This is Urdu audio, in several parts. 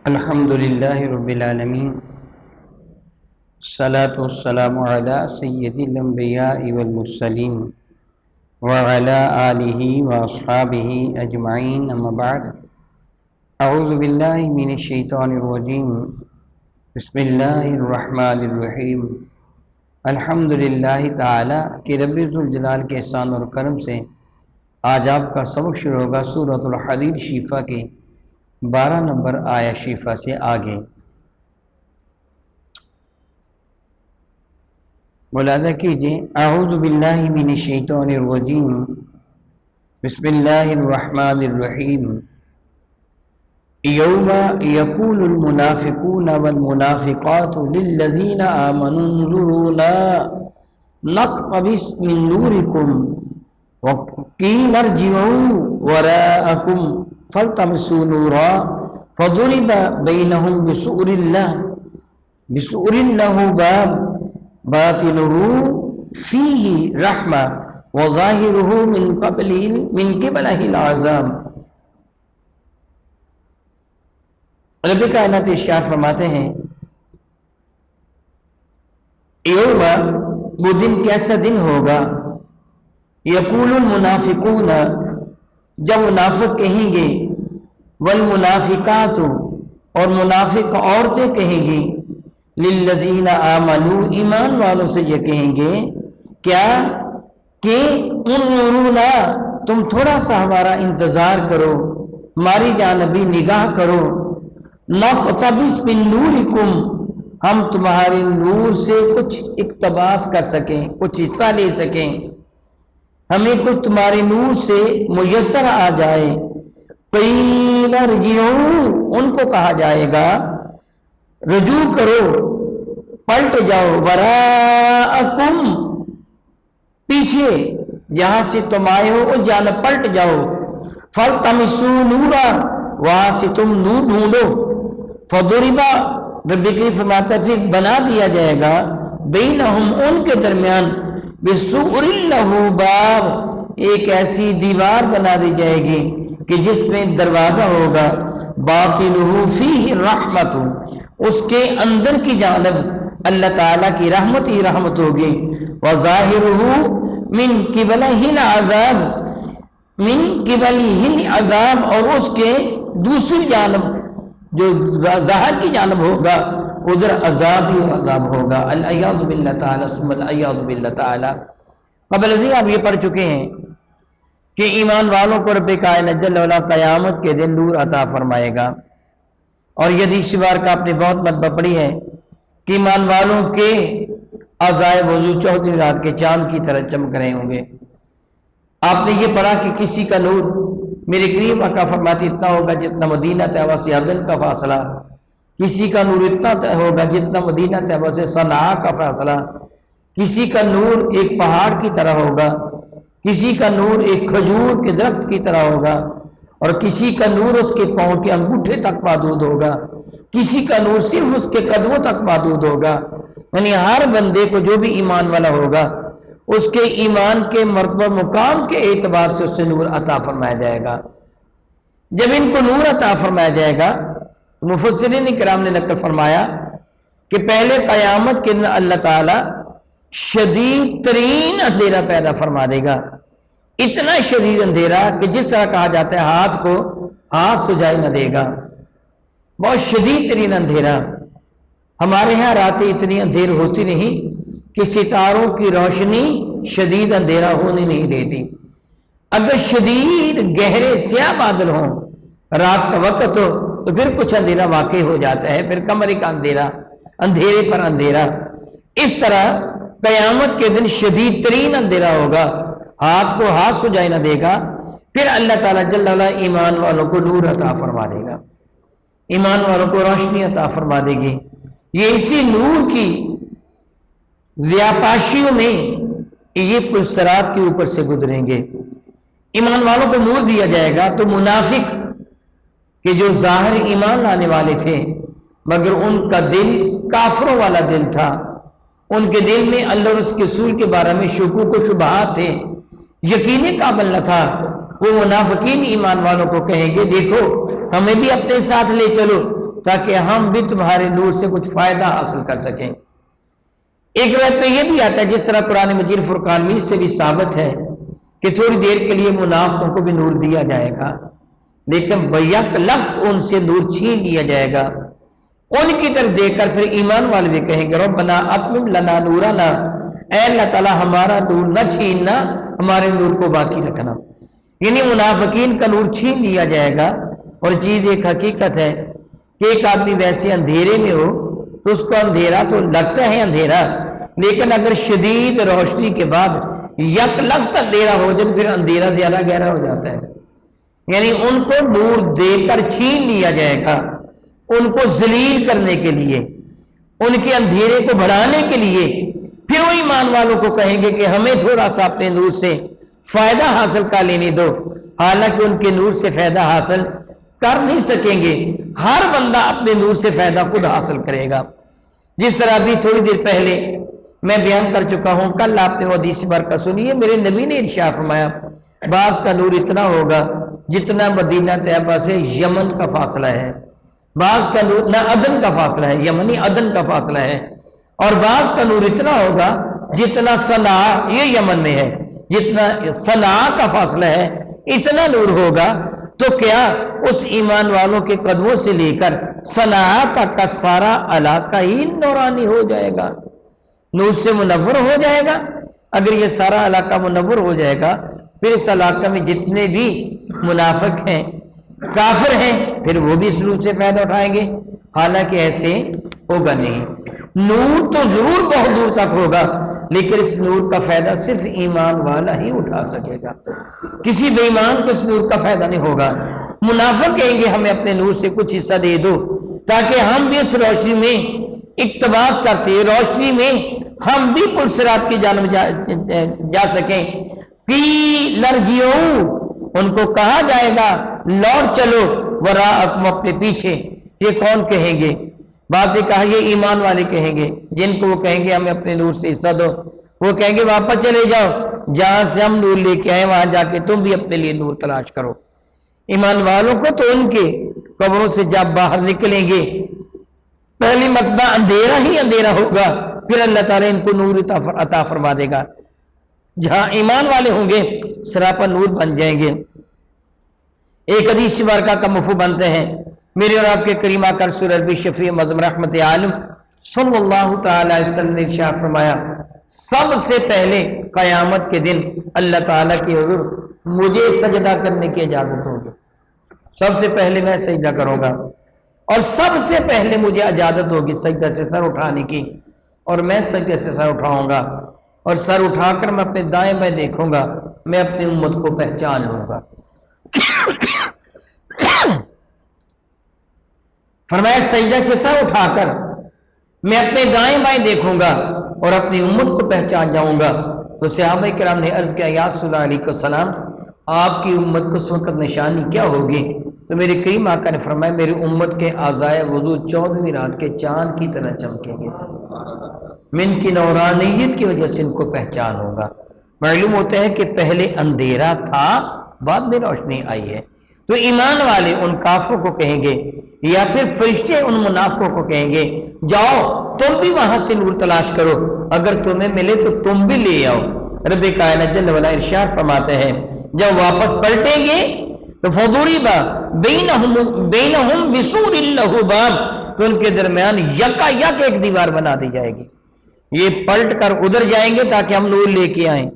الحمد للہ رب العالمین الصلاة والسلام علی سید الانبیاء والمرسلین وعلی آلہ واصحابہ اجمعین اما بعد اعوذ باللہ من الشیطان الرجیم بسم اللہ الرحمن الرحیم الحمد للہ تعالی کہ رب ذوالجلال کے احسان اور کرم سے آج آپ کا سبق شروع ہوگا سورۃ الحدید شیفہ کے 12 نمبر آیا شیفہ سے آگے ملاحظہ کیجئے اعوذ باللہ من الشیطان الرجیم بسم اللہ الرحمن الرحیم یوم یقول المنافقون والمنافقات للذین آمنوا انظرونا نقتبس من نورکم وقیل ارجعوا وراءکم فالتمسوا نورا فضرب بینہم بسؤر لہ باب باطنہ فیہ رحمہ وظاہرہ من قبلہ العذاب۔ رب کائنات ارشاد فرماتے ہیں یوم وہ دن کیسا دن ہوگا یقول المنافقون جب منافق کہیں گے والمنافقات اور منافق عورتیں کہیں گی للذین آمنوا ایمان والوں سے یہ کہیں گے کیا کہ انظرونا تم تھوڑا سا ہمارا انتظار کرو ہماری جانبی نگاہ کرو نقتبس من نورکم ہم تمہارے نور سے کچھ اقتباس کر سکیں کچھ حصہ لے سکیں ہمیں کچھ تمہارے نور سے میسر آ جائے قیل ارجعوا ان کو کہا جائے گا رجوع کرو پلٹ جاؤ وراءکم پیچھے جہاں سے تم آئے ہو اس جانب پلٹ جاؤ فالتمسوا نورا وہاں سے تم نور ڈھونڈو فضربا رب کریم فرماتا ہے پھر بنا دیا جائے گا بینہم ان کے درمیان بسؤر لہ باب ایک ایسی دیوار بنا دی جائے گی کہ جس میں دروازہ ہوگا باطنہ فیہ رحمت اس کے اندر کی جانب اللہ تعالیٰ کی رحمت ہی رحمت ہوگی وظاہرہ من قبلہ العذاب من قبلہ العذاب اور اس کے دوسری جانب جو ظاہر کی جانب ہوگا ادھر عذاب ہی عذاب ہوگا العیاذ باللہ تعالی ثم العیاذ باللہ تعالی۔ قبل ازیں آپ یہ پڑھ چکے ہیں کہ ایمان والوں کو رب کائنات جل وعلا قیامت کے دن نور عطا فرمائے گا، اور یہ حدیث بار کا آپ نے بہت مرتبہ پڑھی ہے کہ ایمان والوں کے اعضائے وضو 14ویں رات کے چاند کی طرح چمک رہے ہوں گے۔ آپ نے یہ پڑھا کہ کسی کا نور میرے کریم آقا فرماتے اتنا ہوگا جتنا مدینہ طیبہ سے عدن کا فاصلہ، کسی کا نور اتنا ہوگا جتنا مدینہ طیبہ سے صنعاء کا فاصلہ، کسی کا نور ایک پہاڑ کی طرح ہوگا، کسی کا نور ایک کھجور کے درخت کی طرح ہوگا، اور کسی کا نور اس کے پاؤں کے انگوٹھے تک محدود ہوگا، کسی کا نور صرف اس کے قدموں تک محدود ہوگا۔ یعنی ہر بندے کو جو بھی ایمان والا ہوگا اس کے ایمان کے مرتبہ مقام کے اعتبار سے اس سے نور عطا فرمایا جائے گا۔ جب ان کو نور عطا فرمایا جائے گا مفسرین کرام نے نقل فرمایا کہ پہلے قیامت کے دن اللہ تعالی شدید ترین اندھیرا پیدا فرما دے گا، اتنا شدید اندھیرا کہ جس طرح کہا جاتا ہے ہاتھ کو ہاتھ سجائی نہ دے گا، بہت شدید ترین اندھیرا۔ ہمارے ہاں راتیں اتنی اندھیر ہوتی نہیں کہ ستاروں کی روشنی شدید اندھیرا ہونے نہیں دیتی۔ اگر شدید گہرے سیاہ بادل ہوں رات کا وقت ہو تو پھر کچھ اندھیرا واقع ہو جاتا ہے، پھر کمرے کا اندھیرا، اندھیرے پر اندھیرا۔ اس طرح قیامت کے دن شدید ترین اندھیرا ہوگا، ہاتھ کو ہاتھ سجائی نہ دے گا، پھر اللہ تعالیٰ جل وعلا ایمان والوں کو نور عطا فرما دے گا، ایمان والوں کو روشنی عطا فرما دے گی۔ یہ اسی نور کی ضیاپاشیوں میں یہ پرسرات کے اوپر سے گزریں گے۔ ایمان والوں کو نور دیا جائے گا تو منافق کہ جو ظاہر ایمان لانے والے تھے مگر ان کا دل کافروں والا دل تھا، ان کے دل میں اللہ اور اس کے رسول کے بارے میں شکوک و شبہات تھے، یقین قابل نہ تھا، وہ منافقین ایمان والوں کو کہیں گے دیکھو ہمیں بھی اپنے ساتھ لے چلو تاکہ ہم بھی تمہارے نور سے کچھ فائدہ حاصل کر سکیں۔ ایک روایت میں یہ بھی آتا ہے، جس طرح قرآن مجید فرقان 20 سے بھی ثابت ہے کہ تھوڑی دیر کے لیے منافقوں کو بھی نور دیا جائے گا، لیکن بیک لفظ ان سے نور چھین لیا جائے گا۔ ان کی طرف دیکھ کر پھر ایمان والے بھی کہیں گے ربنا اتمم لنا نورنا، اے اللہ تعالیٰ ہمارا نور نہ چھیننا، ہمارے نور کو باقی رکھنا۔ یعنی منافقین کا نور چھین لیا جائے گا۔ اور چیز ایک حقیقت ہے کہ ایک آدمی ویسے اندھیرے میں ہو تو اس کو اندھیرا تو لگتا ہے اندھیرا، لیکن اگر شدید روشنی کے بعد یک لفظ اندھیرا ہو جائے پھر اندھیرا زیادہ گہرا ہو جاتا ہے۔ یعنی ان کو نور دے کر چھین لیا جائے گا، ان کو ذلیل کرنے کے لیے، ان کے اندھیرے کو بڑھانے کے لیے۔ پھر وہ ایمان والوں کو کہیں گے کہ ہمیں تھوڑا سا اپنے نور سے فائدہ حاصل کر لینے دو، حالانکہ ان کے نور سے فائدہ حاصل کر نہیں سکیں گے۔ ہر بندہ اپنے نور سے فائدہ خود حاصل کرے گا۔ جس طرح ابھی تھوڑی دیر پہلے میں بیان کر چکا ہوں، کل آپ نے وہ حدیث برکت سنی ہے، میرے نبی نے ارشاد فرمایا بعض کا نور اتنا ہوگا جتنا مدینہ طیبہ سے یمن کا فاصلہ ہے، بعض کا نور نہ عدن کا فاصلہ ہے، یمنی عدن کا فاصلہ ہے، اور بعض کا نور اتنا ہوگا جتنا صنعاء، یہ یمن میں ہے، جتنا صنعاء کا فاصلہ ہے اتنا نور ہوگا۔ تو کیا اس ایمان والوں کے قدموں سے لے کر صنعاء تک کا سارا علاقہ ہی نورانی ہو جائے گا، نور سے منور ہو جائے گا؟ اگر یہ سارا علاقہ منور ہو جائے گا پھر اس علاقہ میں جتنے بھی منافق ہیں، کافر ہیں، پھر وہ بھی اس نور سے فائدہ اٹھائیں گے، حالانکہ ایسے ہوگا نہیں۔ نور تو ضرور بہت دور تک ہوگا، لیکن اس نور کا فائدہ صرف ایمان والا ہی اٹھا سکے گا، کسی بے ایمان کو اس نور کا فائدہ نہیں ہوگا۔ منافق کہیں گے ہمیں اپنے نور سے کچھ حصہ دے دو تاکہ ہم بھی اس روشنی میں اقتباس کرتے ہیں، روشنی میں ہم بھی پرسرات کی جانب جا سکیں۔ قیل ارجعوا، ان کو کہا جائے گا لوٹ چلو، وراءکم، اپنے پیچھے۔ یہ کون کہیں گے؟ بات یہ کہا یہ ایمان والے کہیں گے، جن کو وہ کہیں گے ہمیں اپنے نور سے حصہ دو، وہ کہیں گے واپس چلے جاؤ، جہاں سے ہم نور لے کے آئے وہاں جا کے تم بھی اپنے لیے نور تلاش کرو۔ ایمان والوں کو تو ان کے قبروں سے جب باہر نکلیں گے پہلی مرتبہ اندھیرا ہی اندھیرا ہوگا، پھر اللہ تعالیٰ ان کو نور عطا فرما دے گا۔ جہاں ایمان والے ہوں گے سراپا نور بن جائیں گے۔ ایک حدیث مبارکہ کا مفہوم بنتے ہیں، میرے اور آپ کے کریم آقا رسول ربی شفیع مظلوم رحمت عالم صلی اللہ تعالی علیہ وسلم نے ارشاد فرمایا سب سے پہلے قیامت کے دن اللہ تعالیٰ کی حضور مجھے سجدہ کرنے کی اجازت ہوگی، سب سے پہلے میں سجدہ کروں گا، اور سب سے پہلے مجھے اجازت ہوگی سجدہ سے سر اٹھانے کی، اور میں سجدے سے سر اٹھاؤں گا، اور سر اٹھا کر میں اپنے دائیں بائیں دیکھوں گا، میں اپنی امت کو پہچان لوں گا۔ فرمایا سجدہ سے سر اٹھا کر میں اپنے دائیں بائیں دیکھوں گا اور اپنی امت کو پہچان جاؤں گا۔ تو صحابہ کرام نے عرض کیا یا رسول اللہ علیہ السلام آپ کی امت کو اس وقت نشانی کیا ہوگی؟ تو میرے کریم آقا نے فرمایا میری امت کے اعضائے وضو 14ویں رات کے چاند کی طرح چمکیں گے، من کی نورانیت کی وجہ سے ان کو پہچان ہوگا۔ معلوم ہوتا ہے کہ پہلے اندھیرا تھا بعد میں روشنی آئی ہے۔ تو ایمان والے ان کافروں کو کہیں گے یا پھر فرشتے ان منافقوں کو کہیں گے جاؤ تم بھی وہاں سے نور تلاش کرو، اگر تمہیں ملے تو تم بھی لے آؤ۔ رب کائنات جل وعلا ارشاد فرماتے ہیں جب واپس پلٹیں گے تو فضرب بینہم بسور لہ باب، تو ان کے درمیان یکا یک ایک دیوار بنا دی جائے گی، یہ پلٹ کر ادھر جائیں گے تاکہ ہم نور لے کے آئیں،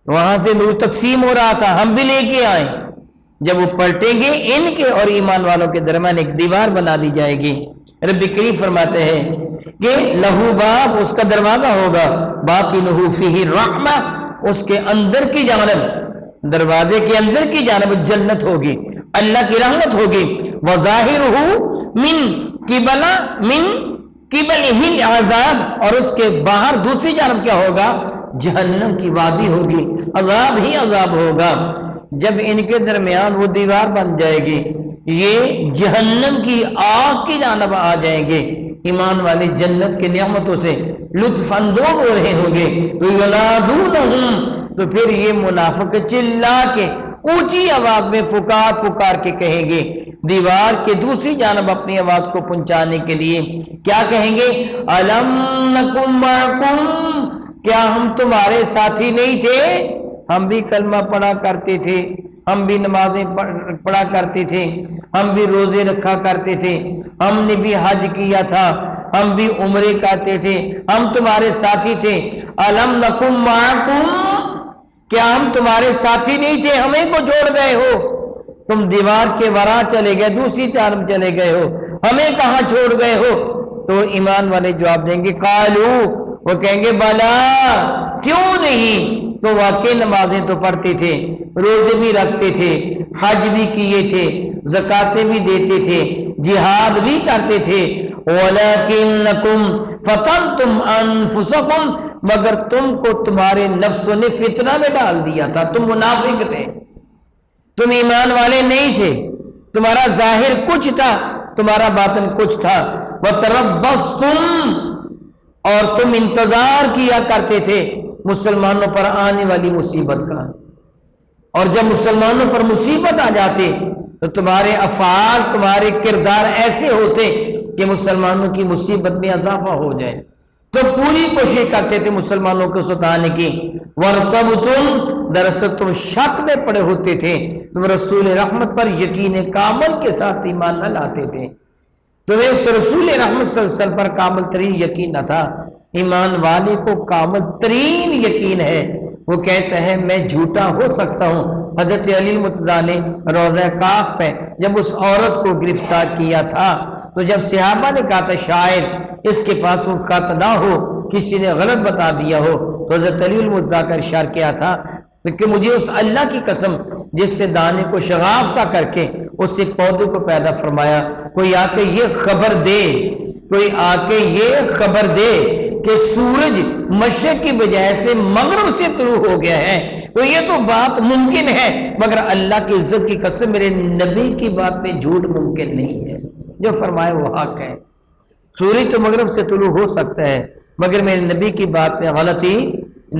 وہاں سے نور تقسیم ہو رہا تھا ہم بھی لے کے آئیں، جب وہ پلٹیں گے ان کے اور ایمان والوں کے درمیان ایک دیوار بنا دی جائے گی۔ رب کریم فرماتے ہیں کہ لہو باب، اس کا دروازہ ہوگا، باطنہ فیہ الرحمہ، اس کے اندر کی جانب، دروازے کے اندر کی جانب جنت ہوگی، اللہ کی رحمت ہوگی، وظاہرہ من قبلہ العذاب، اور اس کے باہر دوسری جانب کیا ہوگا؟ جہنم کی وادی ہوگی، عذاب ہی عذاب ہوگا۔ جب ان کے درمیان وہ دیوار بن جائے گی یہ جہنم کی آگ کی جانب آ جائیں گے، ایمان والے جنت کی نعمتوں سے لطف اندوز ہو رہے ہوں گے، تو پھر یہ منافق چلا کے اونچی آواز میں پکار پکار کے کہیں گے، دیوار کے دوسری جانب اپنی آواز کو پہنچانے کے لیے کیا کہیں گے؟ الم نکم معکم، کیا ہم تمہارے ساتھی نہیں تھے؟ ہم بھی کلمہ پڑھا کرتے تھے، ہم بھی نمازیں پڑھا کرتے تھے، ہم بھی روزے رکھا کرتے تھے، ہم نے بھی حج کیا تھا، ہم بھی عمرے کرتے تھے، ہم تمہارے ساتھی تھے۔ الم نکم معکم، کیا ہم تمہارے ساتھی نہیں تھے؟ ہمیں کو چھوڑ گئے ہو، تم دیوار کے ورا چلے گئے، دوسری جانب چلے گئے ہو، ہمیں کہاں چھوڑ گئے ہو؟ تو ایمان والے جواب دیں گے قالو، وہ کہیں گے بلا، کیوں نہیں، تو واقعی نمازیں تو پڑھتے تھے، روزے بھی رکھتے تھے، حج بھی کیے تھے، زکاتیں بھی دیتے تھے، جہاد بھی کرتے تھے، وَلَكِنَّكُمْ فَتَنْتُمْ أَنفُسَكُمْ، مگر تم کو تمہارے نفسوں نے فتنہ میں ڈال دیا تھا، تم منافق تھے، تم ایمان والے نہیں تھے، تمہارا ظاہر کچھ تھا، تمہارا باطن کچھ تھا۔ وَتَرَبَّصْتُمْ، اور تم انتظار کیا کرتے تھے مسلمانوں پر آنے والی مصیبت کا، اور جب مسلمانوں پر مصیبت آ جاتی تو تمہارے افعال، تمہارے کردار ایسے ہوتے کہ مسلمانوں کی مصیبت میں اضافہ ہو جائے، تو پوری کوشش کرتے تھے مسلمانوں کو ستانے کی۔ وَارْتَبْتُمْ، دراصل تم شک میں پڑے ہوتے تھے، تم رسول رحمت پر یقین کامل کے ساتھ ایمان نہ لاتے تھے، تمہیں اس رسول رحمت صلی اللہ علیہ وسلم پر کامل ترین یقین نہ تھا۔ ایمان والے کو کامل ترین یقین ہے، وہ کہتا ہے میں جھوٹا ہو سکتا ہوں۔ حضرت علی مرتضیٰ نے روضہ کاف پہ جب اس عورت کو گرفتار کیا تھا تو جب صحابہ نے کہا تھا شاید اس کے پاس وہ خط نہ ہو، کسی نے غلط بتا دیا ہو، تو حضرت علی المرتضیٰ کا ارشاد کیا تھا کہ مجھے اس اللہ کی قسم جس نے دانے کو شگافتہ کر کے اس سے پودے کو پیدا فرمایا، کوئی آ کے یہ خبر دے، کوئی آ کے یہ خبر دے کہ سورج مشرق کی بجائے سے مغرب سے طلوع ہو گیا ہے، تو یہ تو بات ممکن ہے، مگر اللہ کی عزت کی قسم میرے نبی کی بات میں جھوٹ ممکن نہیں ہے، جو فرمائے وہ حق ہے۔ سورج تو مغرب سے طلوع ہو سکتا ہے مگر میرے نبی کی بات میں غلطی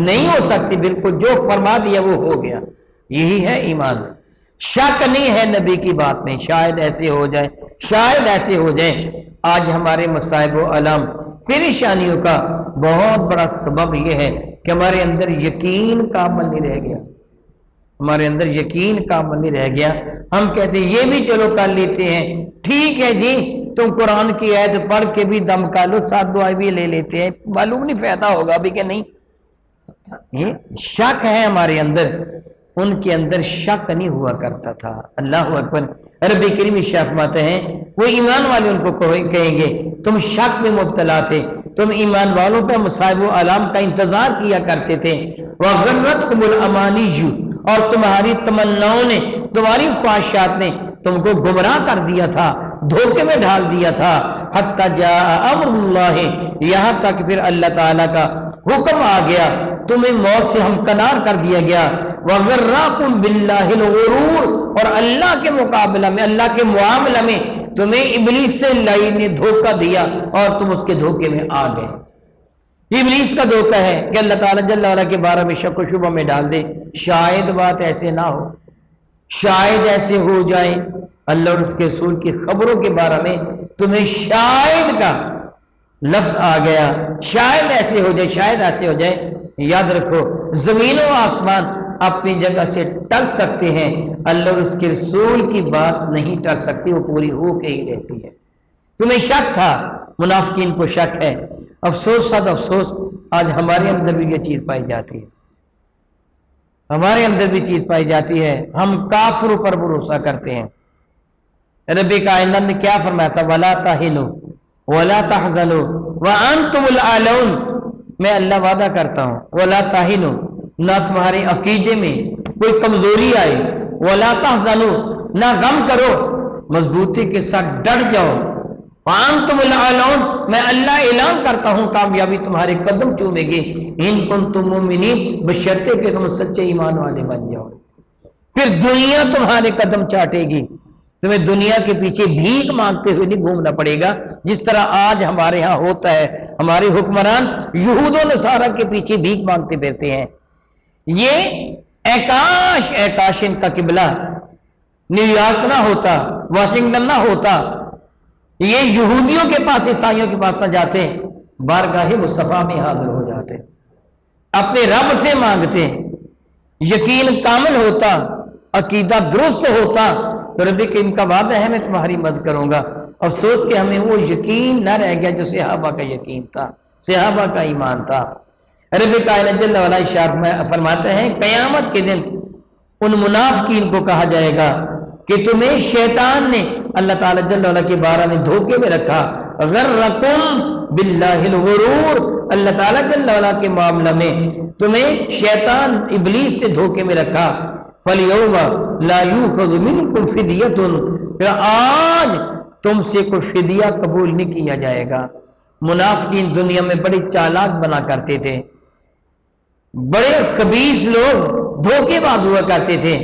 نہیں ہو سکتی، بالکل جو فرما دیا وہ ہو گیا، یہی ہے ایمان۔ شک نہیں ہے نبی کی بات میں، شاید ایسے ہو جائے، شاید ایسے ہو جائے۔ آج ہمارے مصائب و الام پریشانیوں کا بہت بڑا سبب یہ ہے کہ ہمارے اندر یقین کامل نہیں رہ گیا، ہمارے اندر یقین کامل نہیں رہ گیا۔ ہم کہتے ہیں یہ بھی چلو کر لیتے ہیں، ٹھیک ہے جی، تم قرآن کی آیت پڑھ کے بھی دم کر لو، 7 دعائیں بھی لے لیتے ہیں، معلوم نہیں فائدہ ہوگا ابھی کہ نہیں۔ یہ شک ہے ہمارے اندر، ان کے اندر شک نہیں ہوا کرتا تھا۔ اللہ اکبر۔ رب کریم ارشاد فرماتے ہیں وہ ایمان والے ان کو کہیں گے تم شک میں مبتلا تھے، تم ایمان والوں پہ مصائب و آلام کا انتظار کیا کرتے تھے، وَغَرَّتْكُمُ الْأَمَانِيُّ، اور تمہاری تمناؤں نے، تمہاری خواہشات نے تم کو گمراہ کر دیا تھا، دھوکے میں ڈال دیا تھا، حَتَّى جَاءَ أَمْرُ اللَّهِ، یہاں تک پھر اللہ تعالیٰ کا حکم آ گیا، تمہیں موت سے ہمکنار کر دیا گیا۔ وَغَرَّاكُمْ بِاللَّهِ الْغُرُورُ، اور اللہ کے مقابلہ میں، اللہ کے معاملہ میں تمہیں ابلیس سے لائی نے دھوکہ دیا اور تم اس کے دھوکے میں آ گئے۔ ابلیس کا دھوکہ ہے کہ اللہ تعالیٰ جل وعلا کے بارے میں شک و شبہ میں ڈال دے، شاید بات ایسے نہ ہو، شاید ایسے ہو جائے، اللہ اور اس کے رسول کی خبروں کے بارے میں تمہیں شاید کا لفظ آ گیا، شاید ایسے ہو جائے، شاید ایسے ہو جائے۔ یاد رکھو زمین و آسمان اپنی جگہ سے ٹل سکتے ہیں، اللہ اور اس کے رسول کی بات نہیں ٹل سکتی، وہ پوری ہو کے ہی رہتی ہے۔ تمہیں شک تھا، منافقین کو شک ہے۔ افسوس صد افسوس، آج ہمارے اندر بھی یہ چیز پائی جاتی ہے، ہمارے اندر بھی چیز پائی جاتی ہے، ہم کافروں پر بھروسہ کرتے ہیں۔ رب کائنات نے کیا فرمایا تھا؟ وَلَا تَهِنُوا وَلَا تَحْزَنُوا وَأَنْتُمُ الْأَعْلَوْنَ، میں اللہ وعدہ کرتا ہوں وَلَا تَهِنُوا، نہ تمہارے عقیدے میں کوئی کمزوری آئے، وَلَا تَحْزَنُوا، نہ غم کرو، مضبوطی کے ساتھ ڈٹ جاؤ، وَأَنْتُمُ الْأَعْلَوْنَ، میں اللہ اعلان کرتا ہوں کامیابی تمہارے قدم چومے گی، اِن كُنتُم مُؤْمِنِينَ، بشرطے کہ تم سچے ایمان والے بن جاؤ۔ پھر دنیا تمہارے قدم چاٹے گی، تمہیں دنیا کے پیچھے بھیک مانگتے ہوئے نہیں گھومنا پڑے گا، جس طرح آج ہمارے ہاں ہوتا ہے، ہمارے حکمران یہود و نصارہ کے پیچھے بھیک مانگتے پھرتے ہیں۔ یہ اے کاش ان کا قبلہ نیو یارک نہ ہوتا، واشنگٹن نہ ہوتا، یہ یہودیوں کے پاس عیسائیوں کے پاس نہ جاتے، بارگاہ مصطفیٰ میں حاضر ہو جاتے، اپنے رب سے مانگتے، یقین کامل ہوتا، عقیدہ درست ہوتا تو رب کریم کا وعدہ ہے میں تمہاری مدد کروں گا۔ افسوس کہ ہمیں وہ یقین نہ رہ گیا جو صحابہ کا یقین تھا، صحابہ کا ایمان تھا۔ رب کائنات جل وعلا ارشاد فرماتے ہیں قیامت کے دن ان منافقین کو کہا جائے گا کہ تمہیں شیطان نے اللہ تعالیٰ جل وعلا کے بارے میں دھوکے میں رکھا، غرکم باللہ الغرور، اللہ تعالیٰ جل وعلا کے معاملہ میں تمہیں شیطان ابلیس نے دھوکے میں رکھا۔ فَالْيَوْمَ لَا يُؤْخَذُ مِنْكُمْ فِدْيَةٌ، پھر آج تم سے کوئی فدیہ قبول نہیں کیا جائے گا۔ منافقین دنیا میں بڑی چالاک بنا کرتے تھے، بڑے خبیث لوگ دھوکے باز ہوا کرتے تھے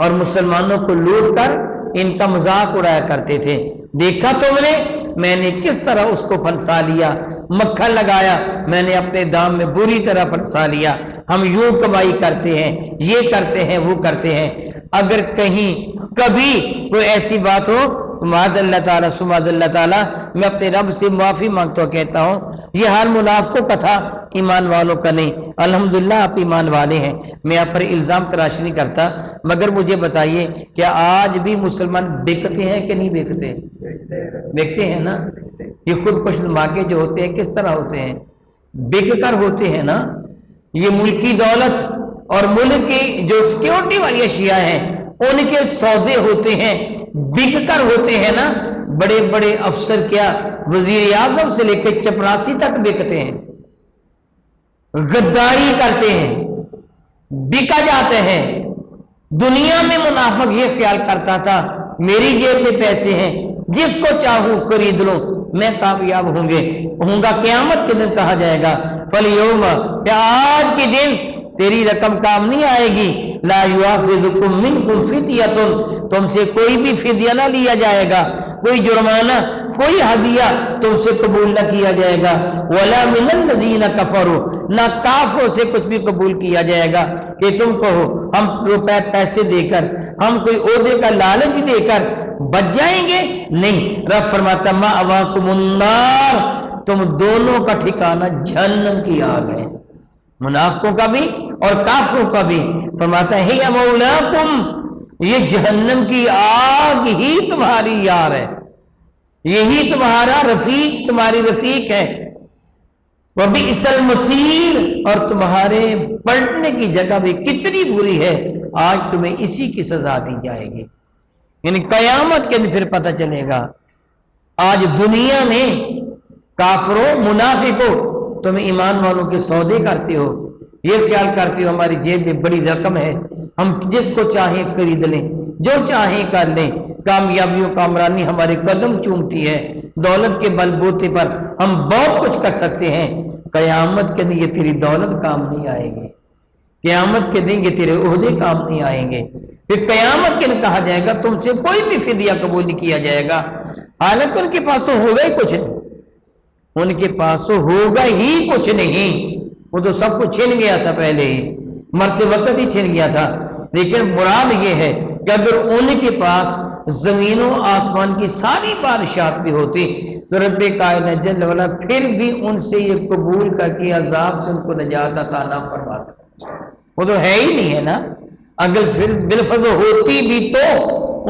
اور مسلمانوں کو لوٹ کر ان کا مذاق اڑایا کرتے تھے۔ دیکھا تم نے میں نے کس طرح اس کو پھنسا لیا، مکھن لگایا، میں نے اپنے دام میں بری طرح پھنسا لیا، ہم یوں کمائی کرتے ہیں، یہ کرتے ہیں، وہ کرتے ہیں۔ اگر کہیں کبھی کوئی ایسی بات ہو معاذ اللہ تعالیٰ سماد اللہ تعالیٰ، میں اپنے رب سے معافی مانگتا ہوں، کہتا ہوں یہ ہر منافقوں کا تھا، ایمان والوں کا نہیں۔ الحمدللہ آپ ایمان والے ہیں، میں آپ پر الزام تراش نہیں کرتا، مگر مجھے بتائیے کیا آج بھی مسلمان بکتے ہیں کہ نہیں بکتے؟ بکتے ہیں نا۔ یہ خود کش نماکے جو ہوتے ہیں کس طرح ہوتے ہیں؟ بک کر ہوتے ہیں نا۔ یہ ملکی دولت اور ملک کی جو سیکیورٹی والی اشیاء ہیں ان کے سودے ہوتے ہیں، بک کر ہوتے ہیں نا۔ بڑے بڑے افسر کیا وزیر اعظم سے لے کے چپراسی تک بکتے ہیں، غداری کرتے ہیں، بکا جاتے ہیں۔ دنیا میں منافق یہ خیال کرتا تھا میری جیب میں پیسے ہیں، جس کو چاہوں خرید لوں، میں کامیاب ہوں گا۔ قیامت کے دن کہا جائے گا فَالْيَوْمَ، کہ آج کے دن تیری رقم کام نہیں آئے گی، لا یؤاخذکم منکم فدیۃ، تم سے کوئی بھی فدیہ نہ لیا جائے گا، کوئی جرمانہ، کوئی ہدیہ تم سے قبول نہ کیا جائے گا، ولا من الذین کفروا، نہ کافروں سے کچھ بھی قبول کیا جائے گا کہ تم کہو ہم روپے پیسے دے کر، ہم کوئی عہدے کا لالچ دے کر بچ جائیں گے، نہیں۔ رب فرماتا مأواکم النار، تم دونوں کا ٹھکانہ جہنم کی آگ ہے، منافقوں کا بھی اور کافروں کا بھی۔ فرماتا ہے یا مولاکم، یہ جہنم کی آگ ہی تمہاری یار ہے، یہی تمہارا رفیق، تمہاری رفیق ہے۔ وبئس المصیر، اور تمہارے پلٹنے کی جگہ بھی کتنی بری ہے، آج تمہیں اسی کی سزا دی جائے گی۔ یعنی قیامت کے دن پھر پتہ چلے گا۔ آج دنیا میں کافروں، منافقوں، تم ایمان والوں کے سودے کرتے ہو، یہ خیال کرتے ہو ہماری جیب میں بڑی رقم ہے، ہم جس کو چاہیں خرید لیں، جو چاہیں کر لیں، کامیابیوں کامرانی ہمارے قدم چومتی ہے، دولت کے بل بوتے پر ہم بہت کچھ کر سکتے ہیں۔ قیامت کے دن یہ تیری دولت کام نہیں آئے گی، قیامت کے دن یہ تیرے عہدے کام نہیں آئیں گے۔ پھر قیامت کے دن کہا جائے گا تم سے کوئی بھی فدیہ قبول نہیں کیا جائے گا، حالانکہ ان کے پاس تو ہوگا ہی کچھ نہیں، ان کے پاس تو ہوگا ہی کچھ نہیں، وہ تو سب کچھ چھن گیا تھا پہلے ہی، مرتے وقت ہی چھن گیا تھا۔ لیکن مراد یہ ہے کہ اگر ان کے پاس زمین و آسمان کی ساری بارشات بھی ہوتی تو رب کائنات جل وعلا پھر بھی ان سے یہ قبول کر کے عذاب سے ان کو نجات عطا نہ فرماتا، وہ تو ہے ہی نہیں ہے نا۔ اگر پھر بالفرض ہوتی بھی تو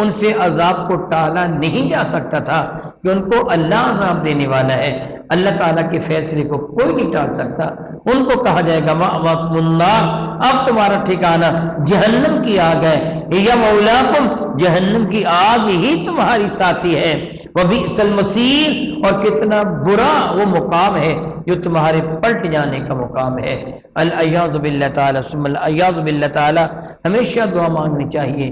ان سے عذاب کو ٹالا نہیں جا سکتا تھا، کہ ان کو اللہ عذاب دینے والا ہے، اللہ تعالیٰ کے فیصلے کو کوئی نہیں ٹال سکتا۔ ان کو کہا جائے گا مأواکم النار، اب تمہارا ٹھکانہ جہنم کی آگ ہے، یا مولاکم، جہنم کی آگ ہی تمہاری ساتھی ہے، وبئس المصیر، اور کتنا برا وہ مقام ہے جو تمہارے پلٹ جانے کا مقام ہے۔ العیاذ باللہ تعالی ثم العیاذ باللہ تعالی، ہمیشہ دعا مانگنی چاہیے،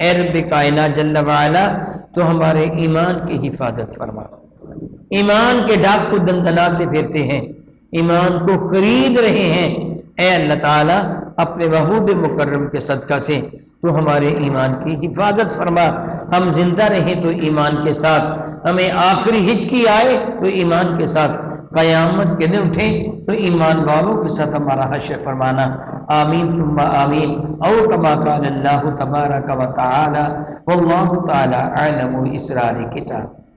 اے رب کائنات جل وعلا تو ہمارے ایمان کی حفاظت فرما۔ ایمان کے ڈاک کو دندناتے پھرتے ہیں، ایمان کو خرید رہے ہیں، اے اللہ تعالیٰ اپنے محبوب مکرم کے صدقہ سے تو ہمارے ایمان کی حفاظت فرما۔ ہم زندہ رہیں تو ایمان کے ساتھ، ہمیں آخری ہچکی آئے تو ایمان کے ساتھ، قیامت کے دن اٹھیں تو ایمان والوں کے ساتھ ہمارا حشر فرمانا۔ آمین ثم آمین او کما قال اللہ تبارک و تعالی واللہ تعالی اعلم اسرار کتاب.